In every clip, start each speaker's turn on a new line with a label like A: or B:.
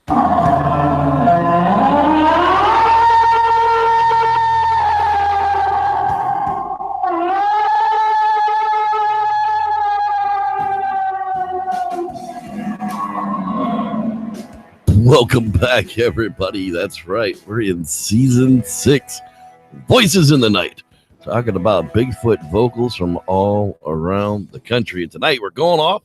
A: Welcome back, everybody. That's right. We're in season 6, Voices in the Night, talking about Bigfoot vocals from all around the country. And tonight we're going off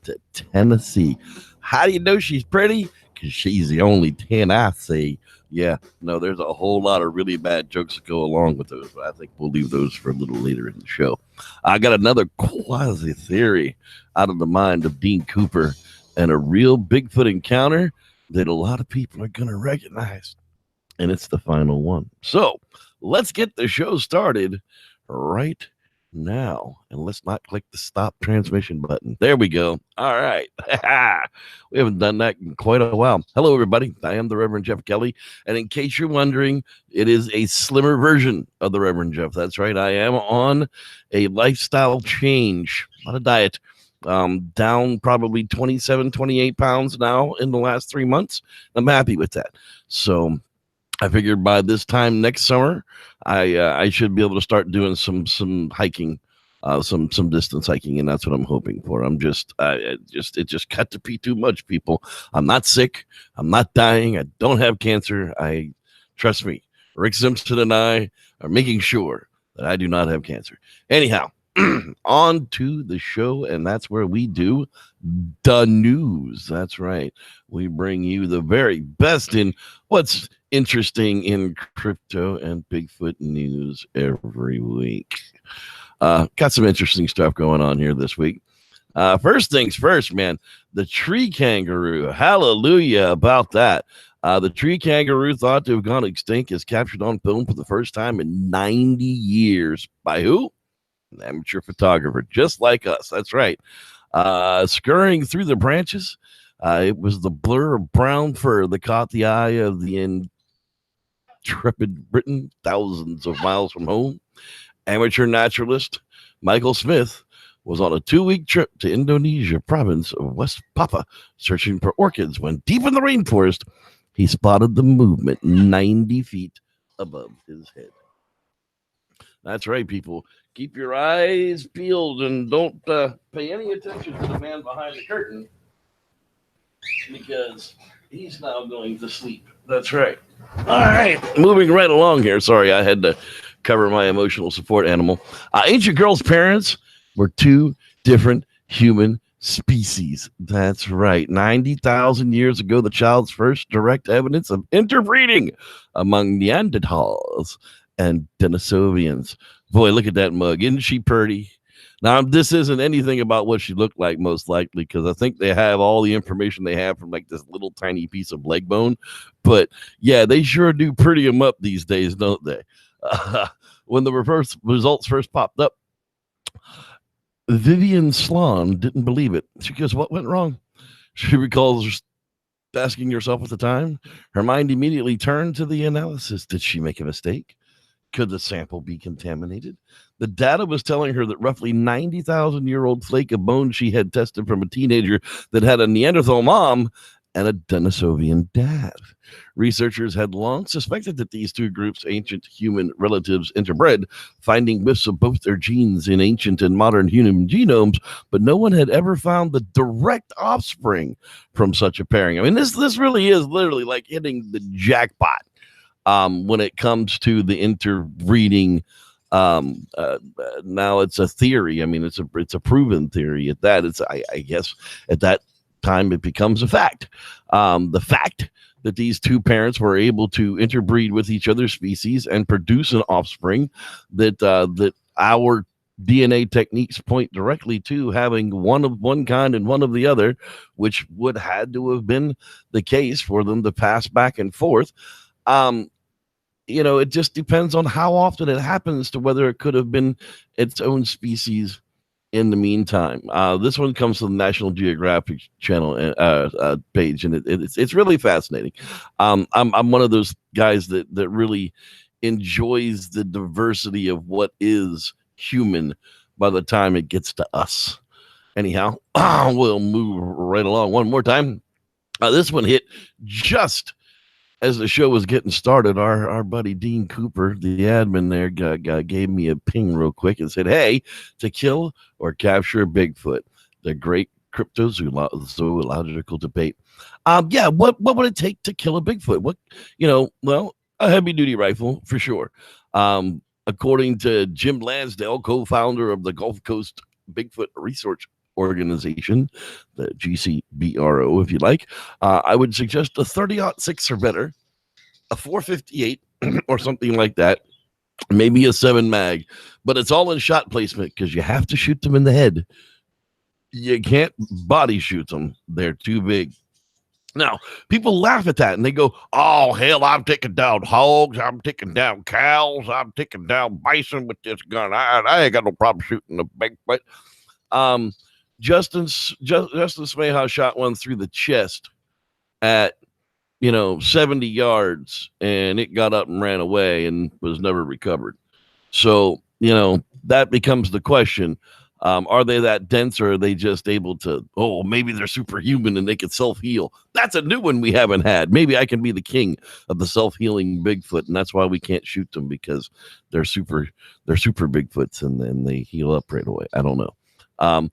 A: to Tennessee. How do you know she's pretty? Because she's the only 10 I see. Yeah, no, there's a whole lot of really bad jokes that go along with those, but I think we'll leave those for a little later in the show. I got another quasi theory out of the mind of Dean Cooper and a real Bigfoot encounter that a lot of people are going to recognize. And it's the final one. So let's get the show started right now. And let's not click the stop transmission button. There we go. All right. We haven't done that in quite a while. Hello, everybody. I am the Reverend Jeff Kelly. And in case you're wondering, it is a slimmer version of the Reverend Jeff. That's right. I am on a lifestyle change, not a diet. Down probably 27, 28 pounds now in the last 3 months. I'm happy with that. So I figured by this time next summer, I should be able to start doing some hiking, some distance hiking, and that's what I'm hoping for. It just got to be too much, people. I'm not sick. I'm not dying. I don't have cancer. Trust me, Rick Simpson and I are making sure that I do not have cancer. Anyhow. On to the show, and that's where we do the news. That's right. We bring you the very best in what's interesting in crypto and Bigfoot news every week. Got some interesting stuff going on here this week. First things first, man, the tree kangaroo. Hallelujah about that. The tree kangaroo thought to have gone extinct is captured on film for the first time in 90 years. By who? An amateur photographer, just like us. That's right. Scurrying through the branches, it was the blur of brown fur that caught the eye of the intrepid Briton, thousands of miles from home. Amateur naturalist Michael Smith was on a 2-week trip to Indonesia province of West Papua, searching for orchids when deep in the rainforest, he spotted the movement 90 feet above his head. That's right, people. Keep your eyes peeled and don't pay any attention to the man behind the curtain because he's now going to sleep. That's right. All right, moving right along here. Sorry, I had to cover my emotional support animal. Ancient girl's parents were 2 different human species. That's right. 90,000 years ago, the child's first direct evidence of interbreeding among Neanderthals and Denisovians. Boy, look at that mug. Isn't she pretty? Now, this isn't anything about what she looked like, most likely, because I think they have all the information they have from like this little tiny piece of leg bone. But yeah, they sure do pretty them up these days, don't they? When the results first popped up, Vivian Sloan didn't believe it. She goes, "What went wrong?" She recalls asking herself at the time. Her mind immediately turned to the analysis. Did she make a mistake? Could the sample be contaminated? The data was telling her that roughly 90,000-year-old flake of bone she had tested from a teenager that had a Neanderthal mom and a Denisovian dad. Researchers had long suspected that these 2 groups, ancient human relatives, interbred, finding whiffs of both their genes in ancient and modern human genomes, but no one had ever found the direct offspring from such a pairing. I mean, this really is literally like hitting the jackpot. When it comes to the interbreeding, now it's a theory. I mean, it's a proven theory at that. I guess at that time it becomes a fact. The fact that these 2 parents were able to interbreed with each other's species and produce an offspring that our DNA techniques point directly to having one of one kind and one of the other, which would had to have been the case for them to pass back and forth. It just depends on how often it happens to whether it could have been its own species in the meantime. This one comes from the National Geographic Channel page, and it's really fascinating. I'm one of those guys that really enjoys the diversity of what is human by the time it gets to us. Anyhow, we'll move right along one more time. This one hit just as the show was getting started. Our buddy Dean Cooper, the admin there, gave me a ping real quick and said, "Hey, to kill or capture a Bigfoot, the great cryptozoological debate. Yeah, what would it take to kill a Bigfoot? Well, a heavy duty rifle for sure. According to Jim Lansdale, co-founder of the Gulf Coast Bigfoot Research Organization, the GCBRO, if you like, I would suggest a 30-06 or better, a 458 or something like that, maybe a 7 mag, but it's all in shot placement because you have to shoot them in the head. You can't body shoot them; they're too big. Now, people laugh at that and they go, "Oh, hell, I'm taking down hogs, I'm taking down cows, I'm taking down bison with this gun. I ain't got no problem shooting a Bigfoot." Justin Smeha shot one through the chest at 70 yards, and it got up and ran away and was never recovered. So that becomes the question. Are they that dense, or are they just able to, maybe they're superhuman and they can self-heal? That's a new one we haven't had. Maybe I can be the king of the self-healing Bigfoot, and that's why we can't shoot them, because they're super Bigfoots and then they heal up right away. I don't know.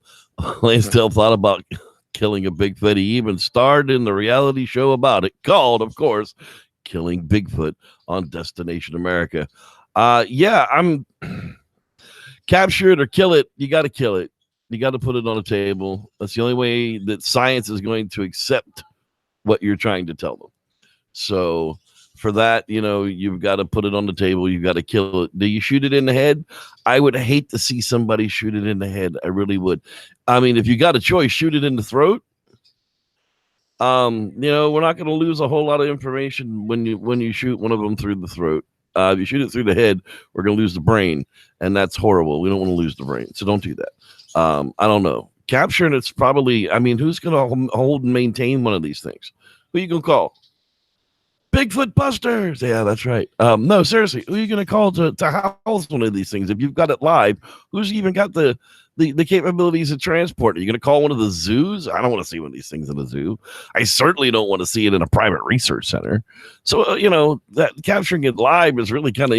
A: Lansdale thought about killing a Bigfoot. He even starred in the reality show about it, called, of course, Killing Bigfoot on Destination America. I'm capture it or kill it. You got to kill it. You got to put it on a table. That's the only way that science is going to accept what you're trying to tell them. So for that, you've got to put it on the table. You've got to kill it. Do you shoot it in the head? I would hate to see somebody shoot it in the head. I really would. I mean, if you got a choice, shoot it in the throat. We're not going to lose a whole lot of information when you shoot one of them through the throat. If you shoot it through the head, we're going to lose the brain, and that's horrible. We don't want to lose the brain, so don't do that. I don't know. Capturing it's probably, who's going to hold and maintain one of these things? Who are you going to call? Bigfoot Busters. Yeah, that's right. No, seriously, who are you going to call to house one of these things? If you've got it live, who's even got the capabilities of transport? Are you going to call one of the zoos? I don't want to see one of these things in a zoo. I certainly don't want to see it in a private research center. So, that capturing it live is really kind of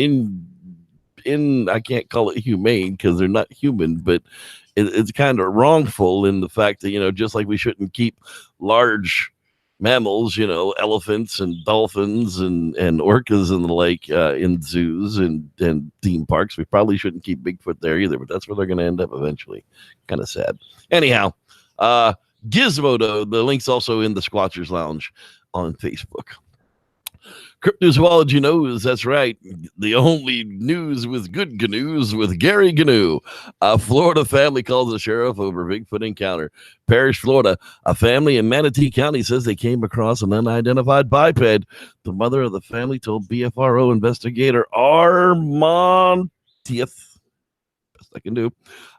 A: in I can't call it humane because they're not human, but it's kind of wrongful in the fact that, just like we shouldn't keep large mammals, elephants and dolphins and orcas and the like in zoos and theme parks. We probably shouldn't keep Bigfoot there either, but that's where they're going to end up eventually. Kind of sad. Anyhow, Gizmodo, the link's also in the Squatchers Lounge on Facebook. Cryptozoology knows, that's right. The only news with good news with Gary Gnu. A Florida family calls the sheriff over Bigfoot encounter. Parrish, Florida. A family in Manatee County says they came across an unidentified biped. The mother of the family told BFRO investigator Armontieth, best I can do,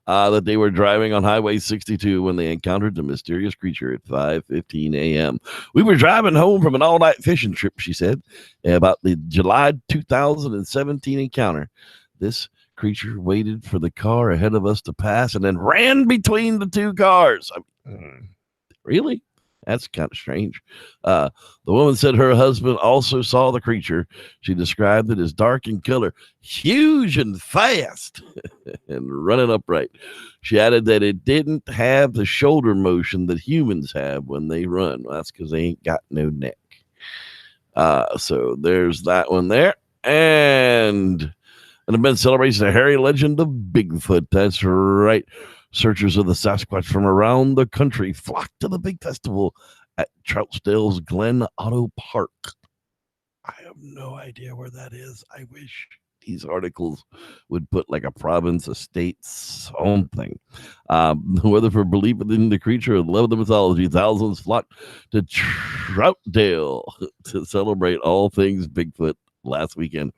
A: that they were driving on Highway 62 when they encountered the mysterious creature at 5:15 a.m. We were driving home from an all-night fishing trip, she said, about the July 2017 encounter. This creature waited for the car ahead of us to pass and then ran between the two cars. Really? That's kind of strange. The woman said her husband also saw the creature. She described it as dark in color, huge and fast, and running upright. She added that it didn't have the shoulder motion that humans have when they run. Well, that's because they ain't got no neck. So there's that one there. And an event celebrates the hairy legend of Bigfoot. That's right. Searchers of the Sasquatch from around the country flock to the big festival at Troutdale's Glen Otto Park. I have no idea where that is. I wish these articles would put like a province, a state, something. Whether for believing in the creature or love of the mythology, thousands flock to Troutdale to celebrate all things Bigfoot last weekend.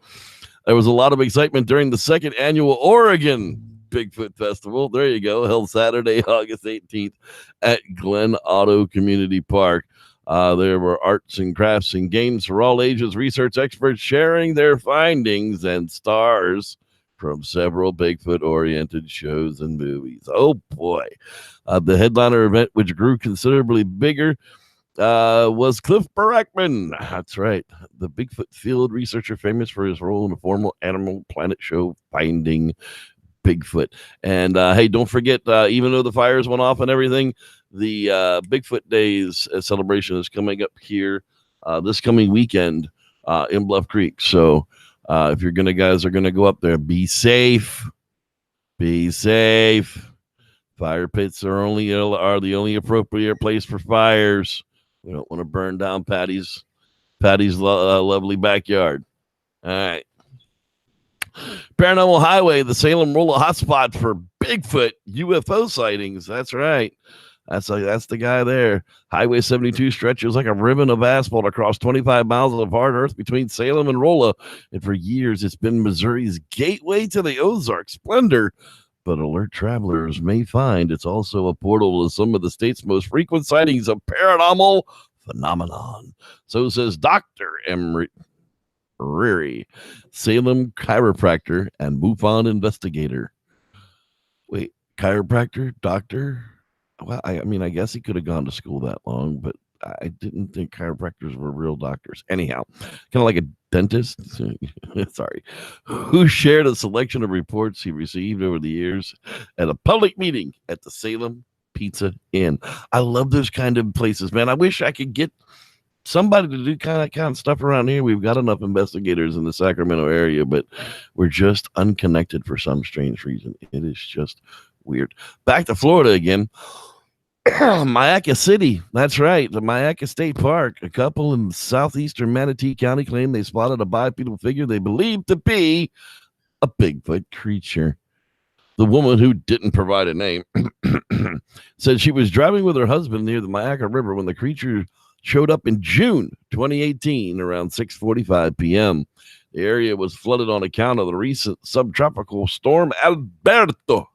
A: There was a lot of excitement during the second annual Oregon Bigfoot Festival. There you go. Held Saturday, August 18th at Glen Otto Community Park. There were arts and crafts and games for all ages, research experts sharing their findings, and stars from several Bigfoot-oriented shows and movies. Oh, boy. The headliner event, which grew considerably bigger was Cliff Barackman. That's right. The Bigfoot field researcher famous for his role in the formal Animal Planet show Finding Bigfoot. And hey, don't forget, even though the fires went off and everything, the Bigfoot Days celebration is coming up here this coming weekend in Bluff Creek. So if you're guys are gonna go up there, be safe. Be safe. Fire pits are the only appropriate place for fires. We don't want to burn down Patty's lovely backyard. All right. Paranormal Highway, the Salem Rolla hotspot for Bigfoot UFO sightings. That's right. That's the guy there. Highway 72 stretches like a ribbon of asphalt across 25 miles of hard earth between Salem and Rolla. And for years, it's been Missouri's gateway to the Ozark splendor. But alert travelers may find it's also a portal to some of the state's most frequent sightings of paranormal phenomenon. So says Dr. Emery Reary, Salem chiropractor and MUFON investigator. Wait, chiropractor? Doctor? Well, I mean, I guess he could have gone to school that long, but I didn't think chiropractors were real doctors. Anyhow, kind of like a dentist, sorry, who shared a selection of reports he received over the years at a public meeting at the Salem Pizza Inn. I love those kind of places, man. I wish I could get somebody to do kind of stuff around here. We've got enough investigators in the Sacramento area, but we're just unconnected for some strange reason. It is just weird. Back to Florida again. Mayaca City. That's right. The Mayaca State Park. A couple in southeastern Manatee County claimed they spotted a bipedal figure they believed to be a Bigfoot creature. The woman, who didn't provide a name, said she was driving with her husband near the Mayaca River when the creature showed up in June 2018 around 6:45 p.m. The area was flooded on account of the recent subtropical storm Alberto.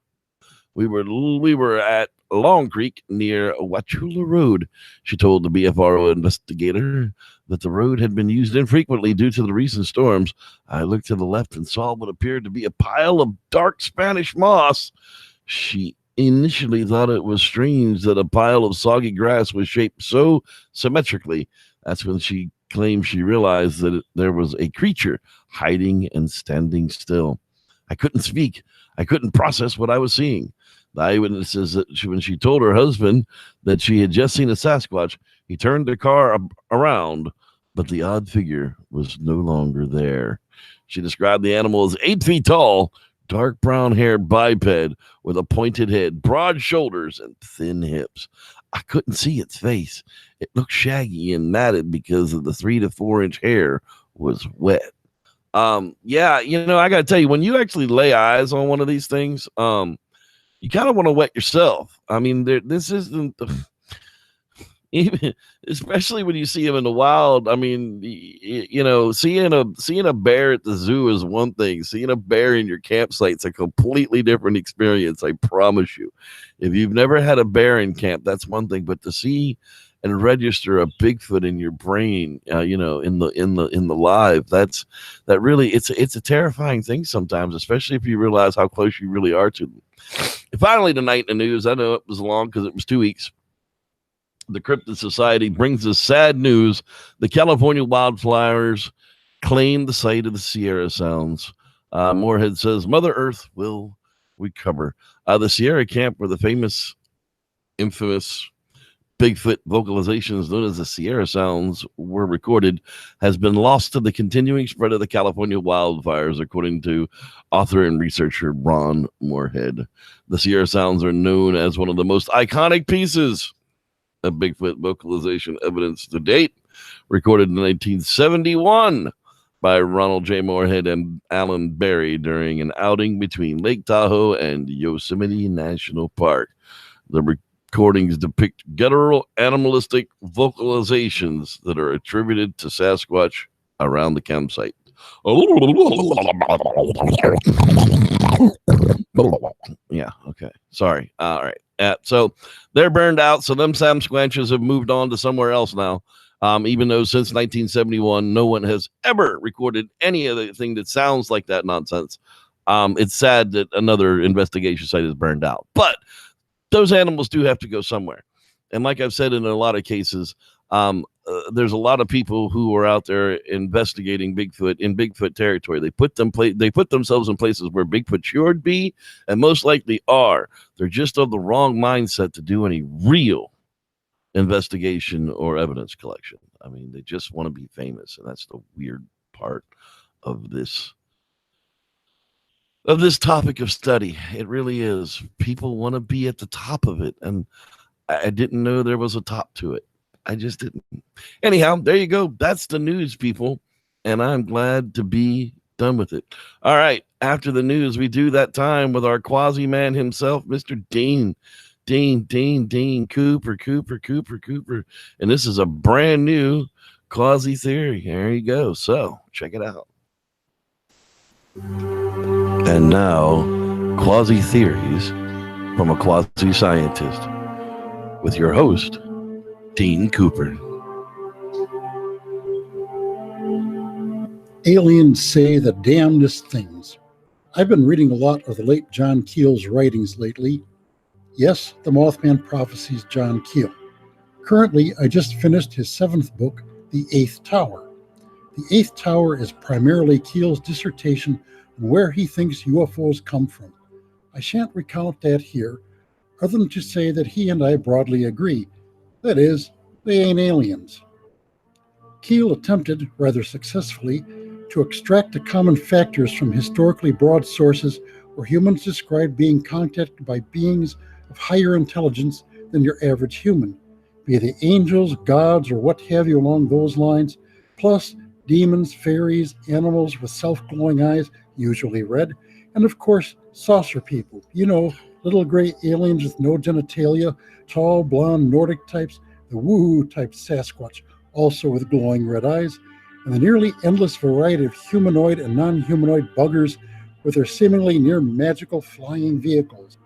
A: We were at Long Creek near Wachula Road. She told the BFRO investigator that the road had been used infrequently due to the recent storms. I looked to the left and saw what appeared to be a pile of dark Spanish moss. She initially thought it was strange that a pile of soggy grass was shaped so symmetrically. That's when she claimed she realized that there was a creature hiding and standing still. I couldn't speak. I couldn't process what I was seeing. The eyewitness says that when she told her husband that she had just seen a Sasquatch, he turned the car around, but the odd figure was no longer there. She described the animal as 8 feet tall, dark brown-haired biped with a pointed head, broad shoulders, and thin hips. I couldn't see its face. It looked shaggy and matted because of the 3 to 4 inch hair was wet. Yeah, I got to tell you, when you actually lay eyes on one of these things, you kind of want to wet yourself. I mean, this isn't even, especially when you see them in the wild. I mean, seeing a bear at the zoo is one thing. Seeing a bear in your campsite's a completely different experience. I promise you. If you've never had a bear in camp, that's one thing. But to see and register a Bigfoot in your brain, in the live, that really, it's a terrifying thing sometimes, especially if you realize how close you really are to them. Finally, tonight in the news, I know it was long because it was 2 weeks. The Cryptid Society brings us sad news. The California wildfires claim the site of the Sierra Sounds. Moorhead says Mother Earth will recover. The Sierra Camp, where the infamous Bigfoot vocalizations known as the Sierra Sounds were recorded, has been lost to the continuing spread of the California wildfires, according to author and researcher Ron Moorhead. The Sierra Sounds are known as one of the most iconic pieces of Bigfoot vocalization evidence to date, recorded in 1971 by Ronald J. Moorhead and Alan Berry during an outing between Lake Tahoe and Yosemite National Park. The recordings depict guttural animalistic vocalizations that are attributed to Sasquatch around the campsite. Yeah, okay. Sorry. All right. So they're burned out. So them Sasquatches have moved on to somewhere else now. Even though since 1971, no one has ever recorded any of the thing that sounds like that nonsense. It's sad that another investigation site is burned out. But those animals do have to go somewhere. And like I've said in a lot of cases, There's a lot of people who are out there investigating Bigfoot in Bigfoot territory. They put themselves in places where Bigfoot should be and most likely are. They're just of the wrong mindset to do any real investigation or evidence collection. I mean, they just want to be famous, and that's the weird part of this topic of study. It really is. People want to be at the top of it, and I didn't know there was a top to it. I just didn't. Anyhow, there you go. That's the news, people. And I'm glad to be done with it. All right. After the news, we do that time with our quasi man himself, Mr. Dean Cooper. And this is a brand new quasi theory. There you go. So check it out. And now, quasi theories from a quasi scientist with your host, Dean Cooper.
B: Aliens say the damnedest things. I've been reading a lot of the late John Keel's writings lately. Yes, the Mothman prophecies John Keel. Currently, I just finished his 7th book, The Eighth Tower. The Eighth Tower is primarily Keel's dissertation on where he thinks UFOs come from. I shan't recount that here, other than to say that he and I broadly agree. That is, they ain't aliens. Keel attempted, rather successfully, to extract the common factors from historically broad sources where humans describe being contacted by beings of higher intelligence than your average human, be they angels, gods, or what have you along those lines, plus demons, fairies, animals with self-glowing eyes, usually red, and of course, saucer people. You know, little gray aliens with no genitalia, tall, blonde, Nordic types, the woohoo type Sasquatch, also with glowing red eyes, and the nearly endless variety of humanoid and non-humanoid buggers with their seemingly near magical flying vehicles.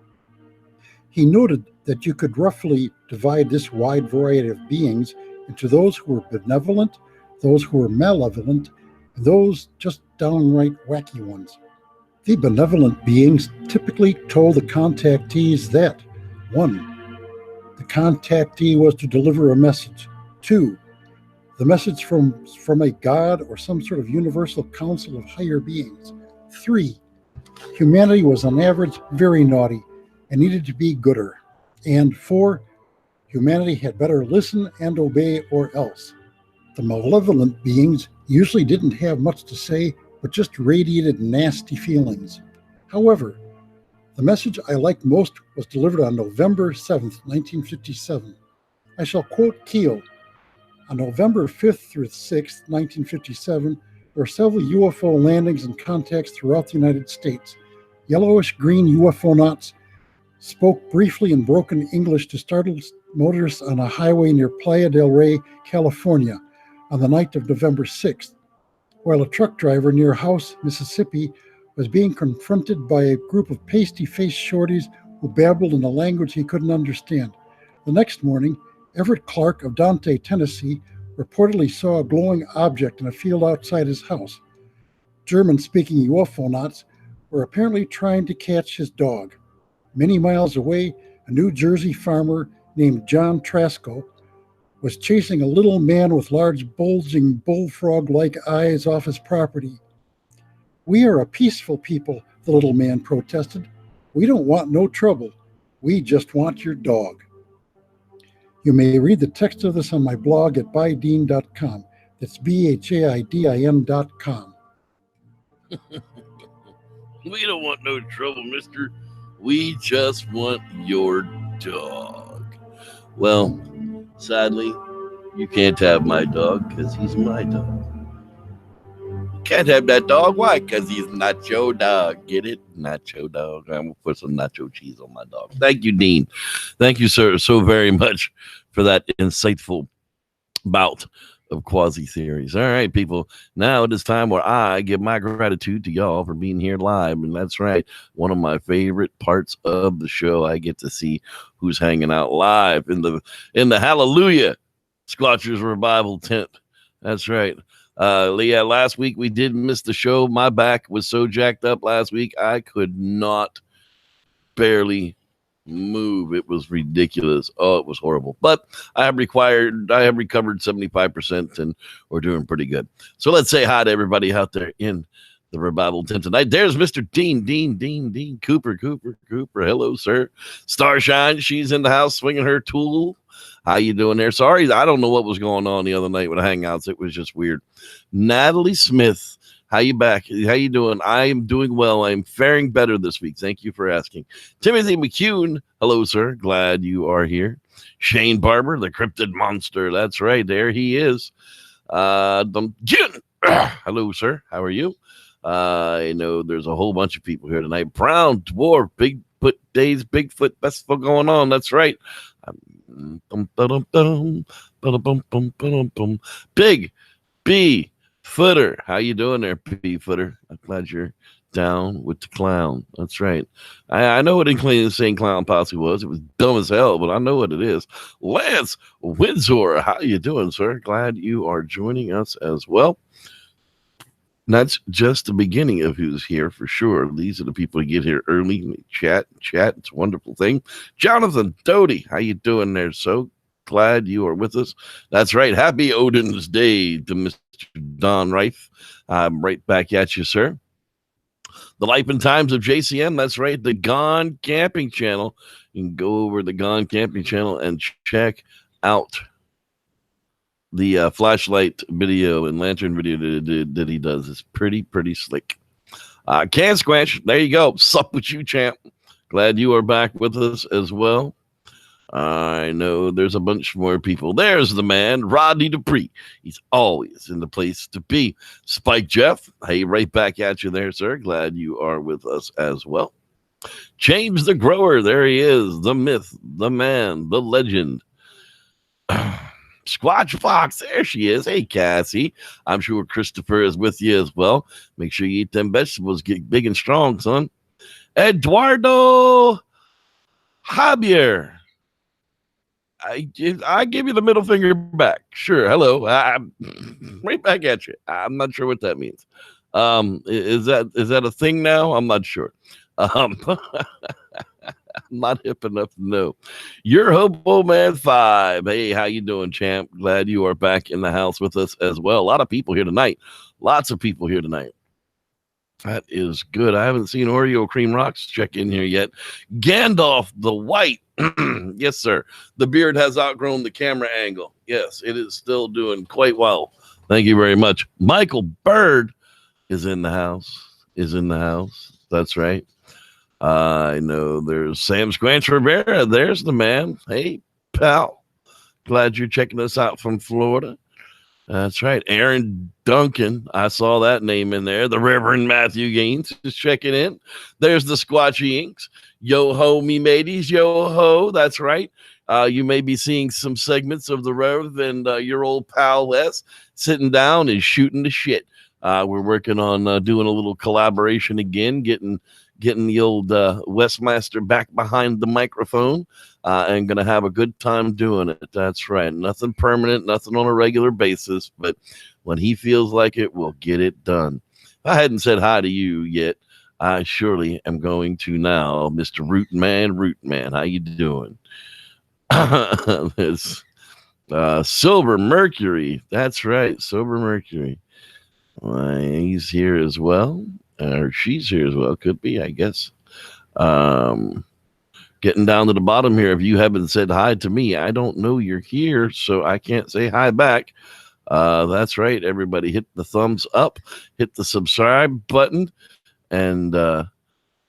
B: He noted that you could roughly divide this wide variety of beings into those who were benevolent, those who were malevolent, and those just downright wacky ones. The benevolent beings typically told the contactees that 1. The contactee was to deliver a message. 2. The message from a god or some sort of universal council of higher beings. 3. Humanity was on average very naughty and needed to be gooder. And 4. Humanity had better listen and obey or else. The malevolent beings usually didn't have much to say, but just radiated nasty feelings. However, the message I liked most was delivered on November 7th, 1957. I shall quote Keel. On November 5th through 6th, 1957, there were several UFO landings and contacts throughout the United States. Yellowish-green UFOnauts spoke briefly in broken English to startled motorists on a highway near Playa del Rey, California, on the night of November 6th, while a truck driver near House, Mississippi, was being confronted by a group of pasty-faced shorties who babbled in a language he couldn't understand. The next morning, Everett Clark of Dante, Tennessee, reportedly saw a glowing object in a field outside his house. German-speaking UFOnauts were apparently trying to catch his dog. Many miles away, a New Jersey farmer named John Trasco was chasing a little man with large, bulging, bullfrog-like eyes off his property. "We are a peaceful people," the little man protested. "We don't want no trouble. We just want your dog." You may read the text of this on my blog at bydean.com. That's BHAIDIN.com.
A: We don't want no trouble, mister. We just want your dog. Well, sadly, you can't have my dog because he's my dog. Can't have that dog. Why? Because he's not your dog. Get it? Not your dog. I'm going to put some nacho cheese on my dog. Thank you, Dean. Thank you, sir, so very much for that insightful bout of quasi theories. All right, people. Now it is time where I give my gratitude to y'all for being here live. And that's right. One of my favorite parts of the show. I get to see who's hanging out live in the Hallelujah Squatchers Revival tent. That's right. Yeah, last week we did miss the show. My back was so jacked up last week, I could not barely move. It was ridiculous. Oh, it was horrible. But I have recovered 75%, and we're doing pretty good. So let's say hi to everybody out there in the revival tent tonight. There's Mr. Dean Cooper. Hello, sir. Starshine, she's in the house swinging her tool. How you doing there? Sorry, I don't know what was going on the other night with the Hangouts. It was just weird. Natalie Smith, how you back? How you doing? I am doing well. I'm faring better this week. Thank you for asking. Timothy McCune, hello, sir. Glad you are here. Shane Barber, the cryptid monster. That's right. There he is. Jim, hello, sir. How are you? I know there's a whole bunch of people here tonight. Brown Dwarf, Bigfoot Days, Bigfoot Festival going on. That's right. Big B Footer, how you doing there, B Footer? I'm glad you're down with the clown. That's right. I know what Insane Clown Posse was. It was dumb as hell, but I know what it is. Lance Windsor, how you doing, sir? Glad you are joining us as well. And that's just the beginning of who's here for sure. These are the people who get here early. We chat. It's a wonderful thing. Jonathan Doty, how you doing there? So glad you are with us. That's right. Happy Odin's Day to Mr. Don Reif. I'm right back at you, sir. The Life and Times of JCM. That's right. The Gone Camping channel. You can go over the Gone Camping channel and check out the flashlight video and lantern video that he does. Is pretty slick. Can Squanch, there you go. Sup with you, champ. Glad you are back with us as well. I know there's a bunch more people. There's the man, Rodney Dupree. He's always in the place to be. Spike Jeff, hey, right back at you there, sir. Glad you are with us as well. James the Grower, there he is. The myth, the man, the legend. Squatch Fox, there she is. Hey, Cassie. I'm sure Christopher is with you as well. Make sure you eat them vegetables. Get big and strong, son. Eduardo Javier. I give you the middle finger back. Sure. Hello. I'm right back at you. I'm not sure what that means. Is that a thing now? I'm not sure. I'm not hip enough to know. You're Hobo Man 5. Hey, how you doing, champ? Glad you are back in the house with us as well. A lot of people here tonight. Lots of people here tonight. That is good. I haven't seen Oreo Cream Rocks check in here yet. Gandalf the White. Yes, sir. The beard has outgrown the camera angle. Yes, it is still doing quite well. Thank you very much. Michael Bird is in the house. That's right. I know there's Sam Squanch Rivera. There's the man. Hey, pal. Glad you're checking us out from Florida. That's right. Aaron Duncan. I saw that name in there. The Reverend Matthew Gaines is checking in. There's the Squatchy Inks. Yo ho, me mateys. Yo ho. That's right. You may be seeing some segments of the Rev and your old pal Wes sitting down and shooting the shit. We're working on doing a little collaboration again, getting the old Westmaster back behind the microphone and going to have a good time doing it. That's right. Nothing permanent, nothing on a regular basis, but when he feels like it, we'll get it done. If I hadn't said hi to you yet, I surely am going to now. Mr. Root Man, how you doing? There's Silver Mercury. That's right, Silver Mercury. He's here as well. Or she's here as well. Could be, I guess. Getting down to the bottom here. If you haven't said hi to me, I don't know you're here, so I can't say hi back. That's right, everybody. Hit the thumbs up. Hit the subscribe button. And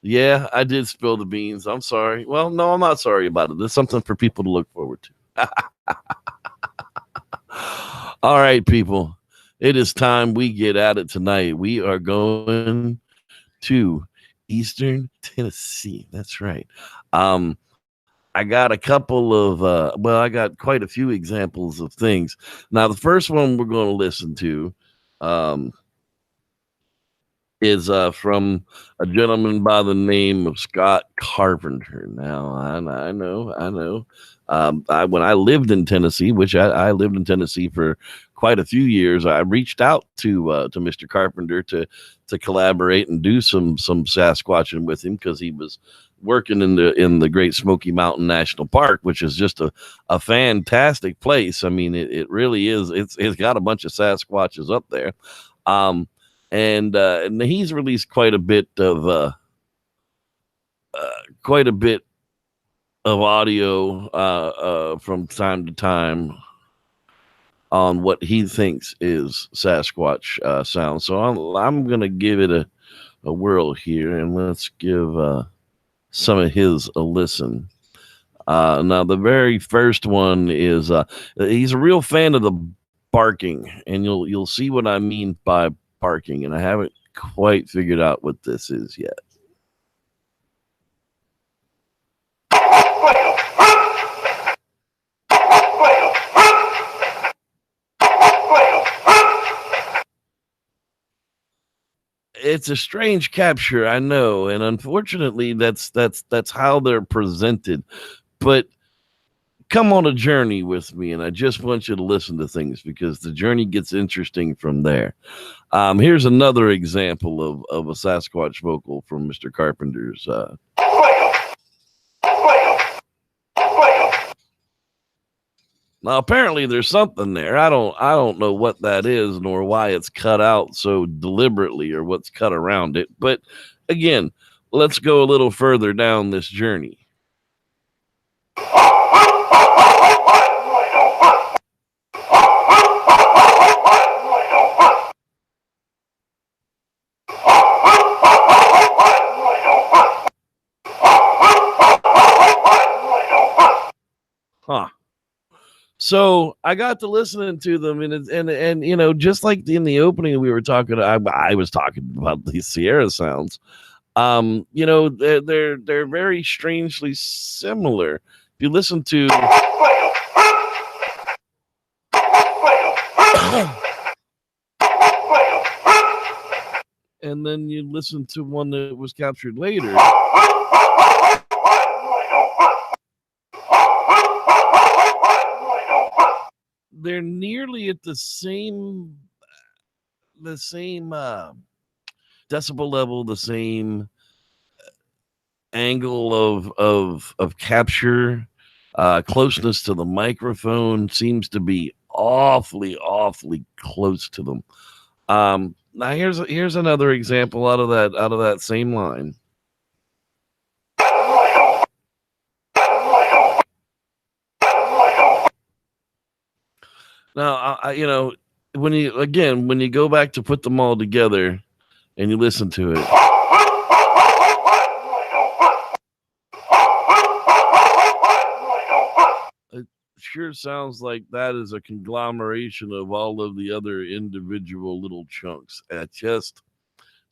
A: yeah, I did spill the beans. I'm sorry. Well, no, I'm not sorry about it. There's something for people to look forward to. All right, people. It is time we get at it tonight. We are going to Eastern Tennessee. That's right. I got a couple of, I got quite a few examples of things. Now, the first one we're going to listen to is from a gentleman by the name of Scott Carpenter. Now, I know. When I lived in Tennessee, which I lived in Tennessee for quite a few years, I reached out to Mr. Carpenter to collaborate and do some Sasquatching with him because he was working in the Great Smokey Mountain National Park, which is just a fantastic place. I mean, it really is. It's got a bunch of Sasquatches up there, and he's released quite a bit of audio from time to time on what he thinks is Sasquatch sound. So I'm gonna give it a whirl here, and let's give some of his a listen. Now, the very first one is he's a real fan of the barking, and you'll see what I mean by barking, and I haven't quite figured out what this is yet. It's a strange capture, I know, and unfortunately, that's how they're presented. But come on a journey with me, and I just want you to listen to things because the journey gets interesting from there. Here's another example of a Sasquatch vocal from Mr. Carpenter's. Now, apparently, there's something there. I don't know what that is, nor why it's cut out so deliberately, or what's cut around it. But again, let's go a little further down this journey. Huh. So I got to listening to them, and you know, just like in the opening, we were talking. I was talking about these Sierra sounds. You know, they're very strangely similar. If you listen to, and then you listen to one that was captured later. They're nearly at the same decibel level, the same angle of capture, closeness to the microphone seems to be awfully close to them. Now here's another example out of that same line. Now, you know, when you go back to put them all together and you listen to it, it sure sounds like that is a conglomeration of all of the other individual little chunks. It just,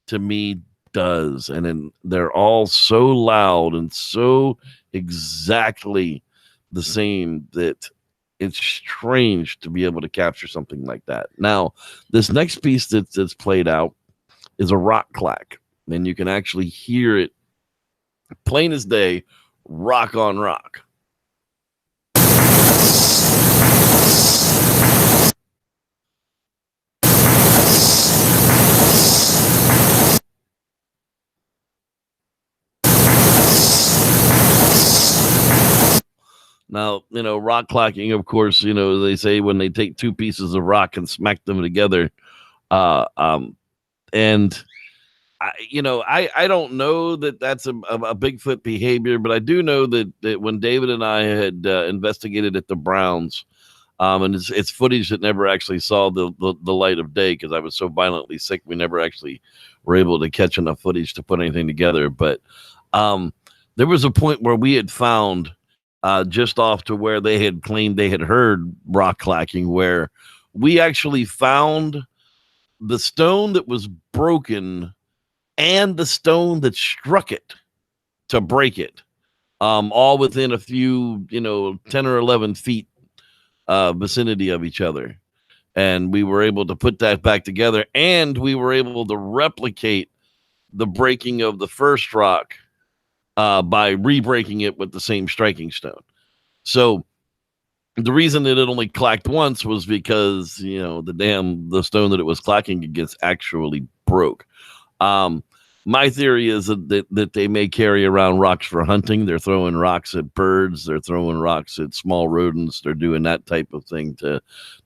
A: to me, does. And then they're all so loud and so exactly the same that it's strange to be able to capture something like that. Now, this next piece that's played out is a rock clack, and you can actually hear it plain as day, rock on rock. Now, you know, rock clacking, of course, you know, they say when they take two pieces of rock and smack them together. And I don't know that that's a Bigfoot behavior, but I do know that when David and I had investigated at the Browns, and it's footage that never actually saw the light of day because I was so violently sick, we never actually were able to catch enough footage to put anything together. But there was a point where we had found just off to where they had claimed they had heard rock clacking, where we actually found the stone that was broken and the stone that struck it to break it, all within a few, 10 or 11 feet vicinity of each other. And we were able to put that back together, and we were able to replicate the breaking of the first rock by re-breaking it with the same striking stone. So the reason that it only clacked once was because, the stone that it was clacking against actually broke. My theory is that they may carry around rocks for hunting. They're throwing rocks at birds. They're throwing rocks at small rodents. They're doing that type of thing to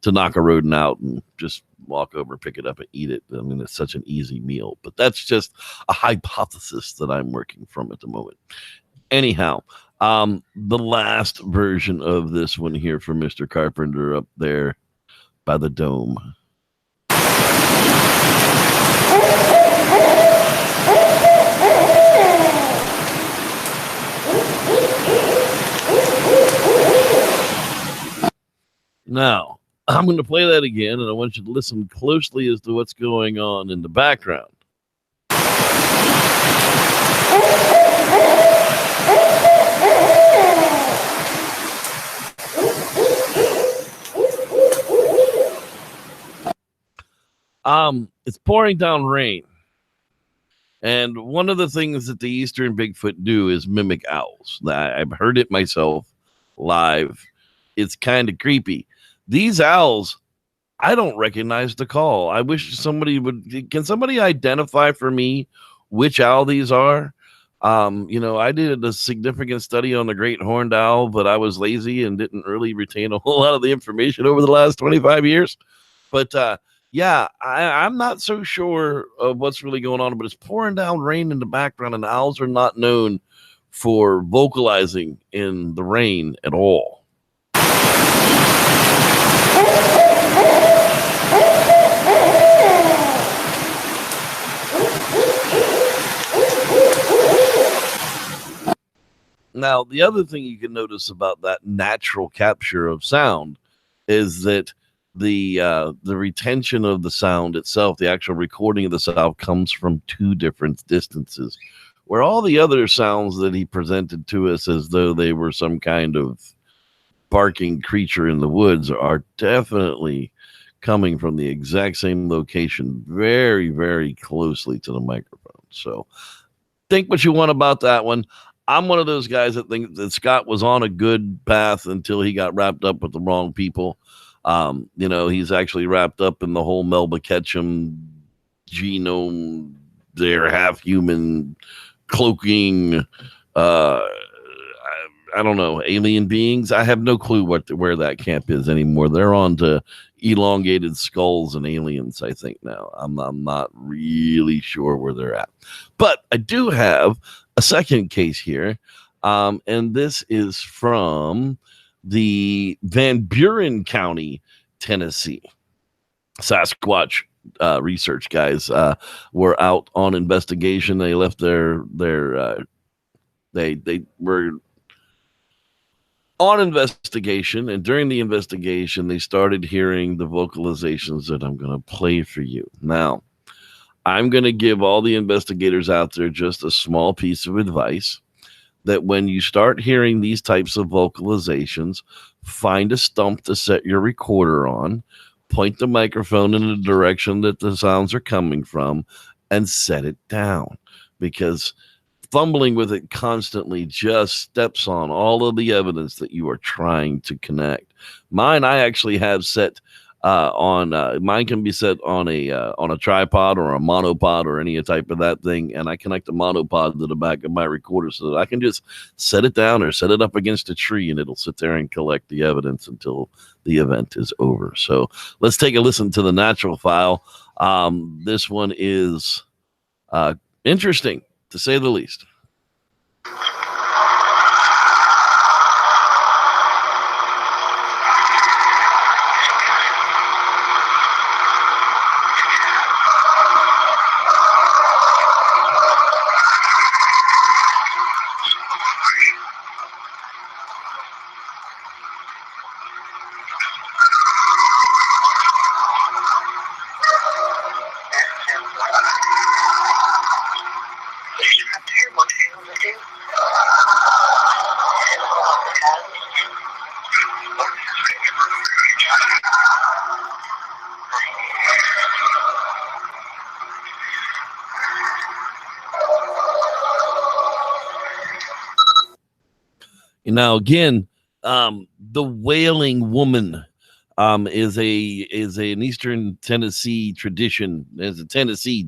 A: knock a rodent out and just walk over, pick it up, and eat it. I mean, it's such an easy meal. But that's just a hypothesis that I'm working from at the moment. Anyhow, the last version of this one here from Mr. Carpenter up there by the dome. Now, I'm going to play that again, and I want you to listen closely as to what's going on in the background. It's pouring down rain. And one of the things that the Eastern Bigfoot do is mimic owls. I've heard it myself live. It's kind of creepy. These owls, I don't recognize the call. I wish somebody would. Can somebody identify for me which owl these are? I did a significant study on the great horned owl, but I was lazy and didn't really retain a whole lot of the information over the last 25 years. But yeah, I'm not so sure of what's really going on, but it's pouring down rain in the background, and owls are not known for vocalizing in the rain at all. Now, the other thing you can notice about that natural capture of sound is that the retention of the sound itself, the actual recording of the sound, comes from two different distances, where all the other sounds that he presented to us as though they were some kind of barking creature in the woods are definitely coming from the exact same location, very, very closely to the microphone. So think what you want about that one. I'm one of those guys that think that Scott was on a good path until he got wrapped up with the wrong people. He's actually wrapped up in the whole Melba Ketchum genome. They're half human cloaking. I don't know, alien beings. I have no clue where that camp is anymore. They're on to elongated skulls and aliens, I think now. I'm not really sure where they're at. But I do have a second case here, and this is from the Van Buren County, Tennessee. Sasquatch research guys were out on investigation. They left they were on investigation, and during the investigation, they started hearing the vocalizations that I'm going to play for you. Now, I'm going to give all the investigators out there just a small piece of advice that when you start hearing these types of vocalizations, find a stump to set your recorder on, point the microphone in the direction that the sounds are coming from, and set it down, because fumbling with it constantly just steps on all of the evidence that you are trying to connect. Mine, I actually have set mine can be set on a tripod or a monopod or any type of that thing, and I connect the monopod to the back of my recorder so that I can just set it down or set it up against a tree, and it'll sit there and collect the evidence until the event is over. So let's take a listen to the natural file. This one is interesting, to say the least. Now, again, the wailing woman is an Eastern Tennessee tradition. There's a Tennessee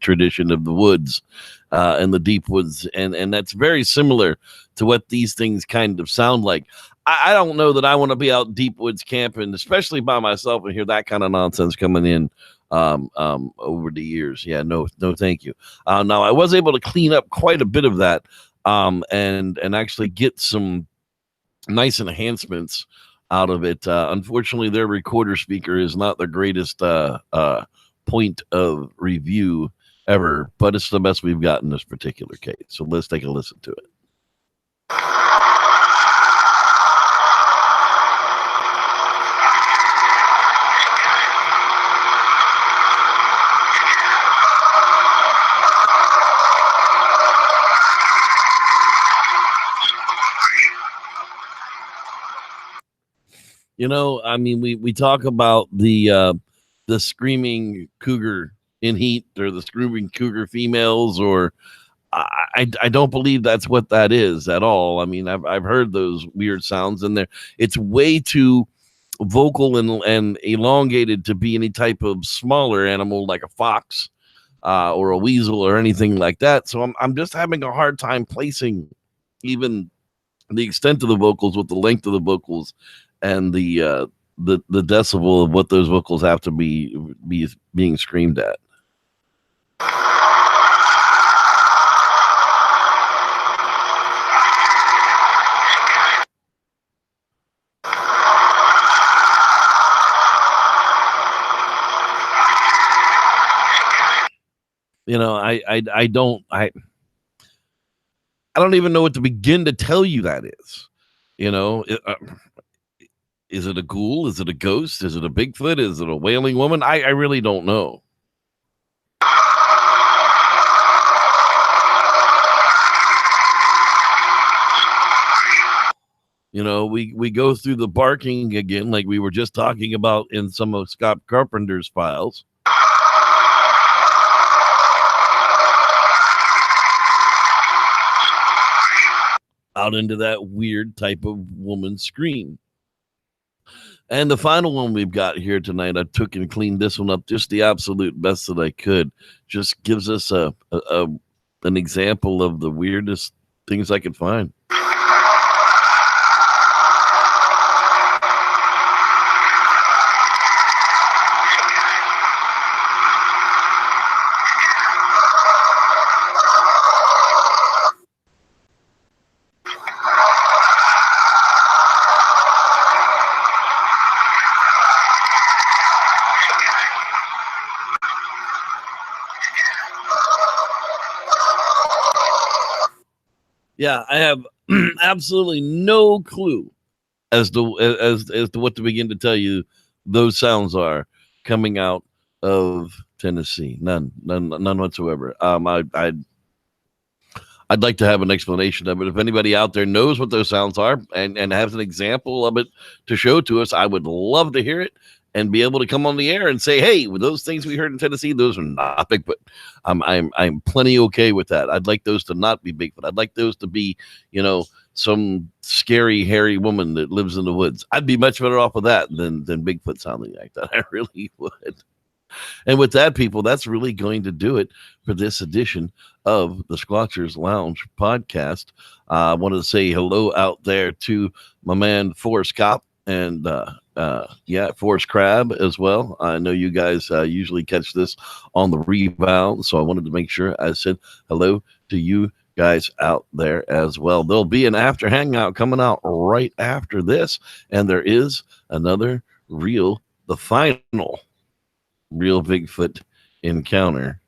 A: tradition of the woods, and the deep woods, and that's very similar to what these things kind of sound like. I don't know that I want to be out deep woods camping, especially by myself, and hear that kind of nonsense coming in over the years. Yeah, no, thank you. Now I was able to clean up quite a bit of that, and actually get some nice enhancements out of it. Unfortunately, their recorder speaker is not the greatest point of review ever, but it's the best we've got in this particular case. So let's take a listen to it. You know, I mean, we talk about the screaming cougar in heat, or the screaming cougar females, or I don't believe that's what that is at all. I mean, I've heard those weird sounds in there. It's way too vocal and elongated to be any type of smaller animal like a fox or a weasel or anything like that. So I'm just having a hard time placing even the extent of the vocals with the length of the vocals and the decibel of what those vocals have to be being screamed at. You know, I don't even know what to begin to tell you that is. You know, is it a ghoul? Is it a ghost? Is it a Bigfoot? Is it a wailing woman? I really don't know. You know, we go through the barking again, like we were just talking about in some of Scott Carpenter's files. Out into that weird type of woman scream. And the final one we've got here tonight, I took and cleaned this one up just the absolute best that I could. Just gives us an example of the weirdest things I could find. Yeah, I have absolutely no clue as to what to begin to tell you those sounds are coming out of Tennessee. None whatsoever. I'd like to have an explanation of it. If anybody out there knows what those sounds are and has an example of it to show to us, I would love to hear it and be able to come on the air and say, hey, with those things we heard in Tennessee, those are not Bigfoot. I'm plenty okay with that. I'd like those to not be Bigfoot. I'd like those to be, you know, some scary, hairy woman that lives in the woods. I'd be much better off with that than Bigfoot sounding like that. I really would. And with that, people, that's really going to do it for this edition of the Squatchers Lounge podcast. I wanted to say hello out there to my man Forrest Cop and Forrest Crab as well. I know you guys usually catch this on the rebound, so I wanted to make sure I said hello to you guys out there as well. There'll be an after hangout coming out right after this, and there is another the final Real Bigfoot Encounter.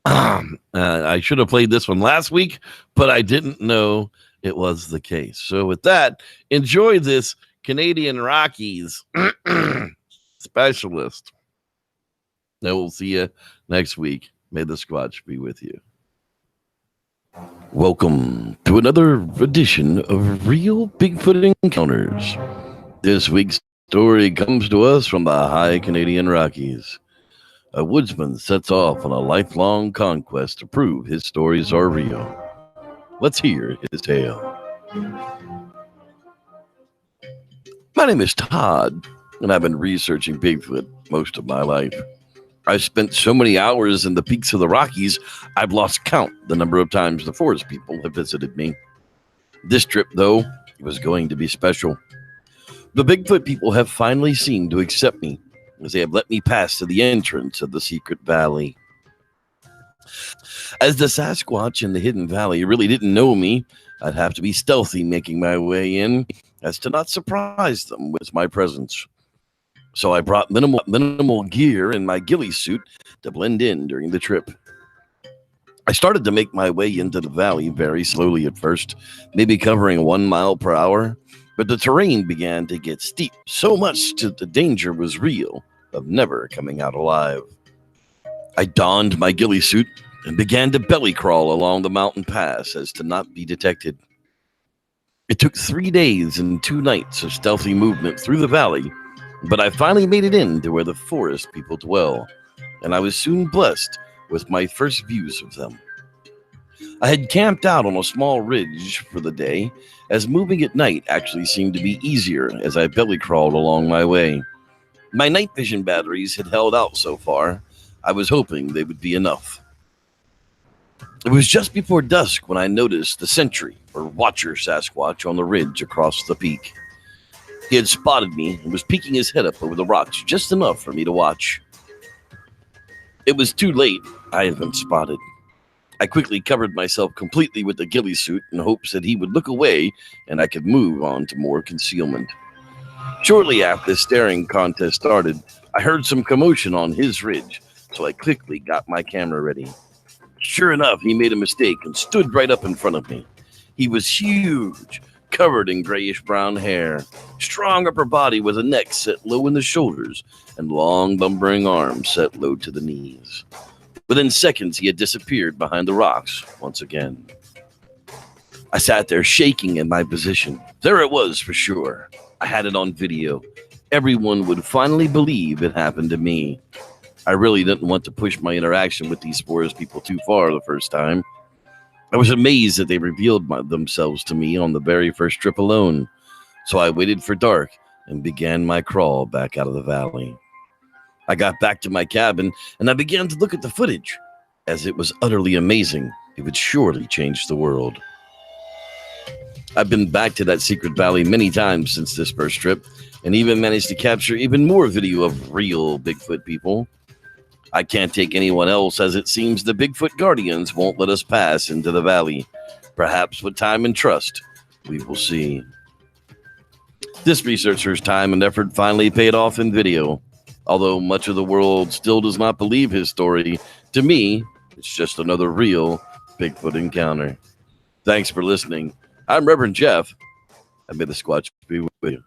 A: I should have played this one last week, but I didn't know it was the case. So with that, enjoy this Canadian Rockies specialist. And we'll see you next week. May the Squatch be with you. Welcome to another edition of Real Bigfoot Encounters. This week's story comes to us from the high Canadian Rockies. A woodsman sets off on a lifelong conquest to prove his stories are real. Let's hear his tale. My name is Todd, and I've been researching Bigfoot most of my life. I've spent so many hours in the peaks of the Rockies, I've lost count the number of times the forest people have visited me. This trip, though, was going to be special. The Bigfoot people have finally seemed to accept me, as they have let me pass to the entrance of the secret valley. As the Sasquatch in the hidden valley really didn't know me, I'd have to be stealthy making my way in, as to not surprise them with my presence. So I brought minimal gear in my ghillie suit to blend in during the trip. I started to make my way into the valley very slowly at first, maybe covering 1 mile per hour, but the terrain began to get steep, so much that the danger was real of never coming out alive. I donned my ghillie suit and began to belly crawl along the mountain pass as to not be detected. It took 3 days and 2 nights of stealthy movement through the valley, but I finally made it in to where the forest people dwell, and I was soon blessed with my first views of them. I had camped out on a small ridge for the day, as moving at night actually seemed to be easier as I belly crawled along my way. My night vision batteries had held out so far. I was hoping they would be enough. It was just before dusk when I noticed the sentry, or watcher Sasquatch, on the ridge across the peak. He had spotted me and was peeking his head up over the rocks just enough for me to watch. It was too late. I had been spotted. I quickly covered myself completely with the ghillie suit in hopes that he would look away and I could move on to more concealment. Shortly after the staring contest started, I heard some commotion on his ridge, so I quickly got my camera ready. Sure enough, he made a mistake and stood right up in front of me. He was huge, covered in grayish-brown hair, strong upper body with a neck set low in the shoulders, and long, lumbering arms set low to the knees. Within seconds, he had disappeared behind the rocks once again. I sat there shaking in my position. There it was for sure. I had it on video. Everyone would finally believe it happened to me. I really didn't want to push my interaction with these forest people too far the first time. I was amazed that they revealed themselves to me on the very first trip alone, so I waited for dark and began my crawl back out of the valley. I got back to my cabin and I began to look at the footage, as it was utterly amazing. It would surely change the world. I've been back to that secret valley many times since this first trip, and even managed to capture even more video of real Bigfoot people. I can't take anyone else, as it seems the Bigfoot guardians won't let us pass into the valley. Perhaps with time and trust, we will see. This researcher's time and effort finally paid off in video. Although much of the world still does not believe his story, to me, it's just another real Bigfoot encounter. Thanks for listening. I'm Reverend Jeff, and may the Squatch be with you.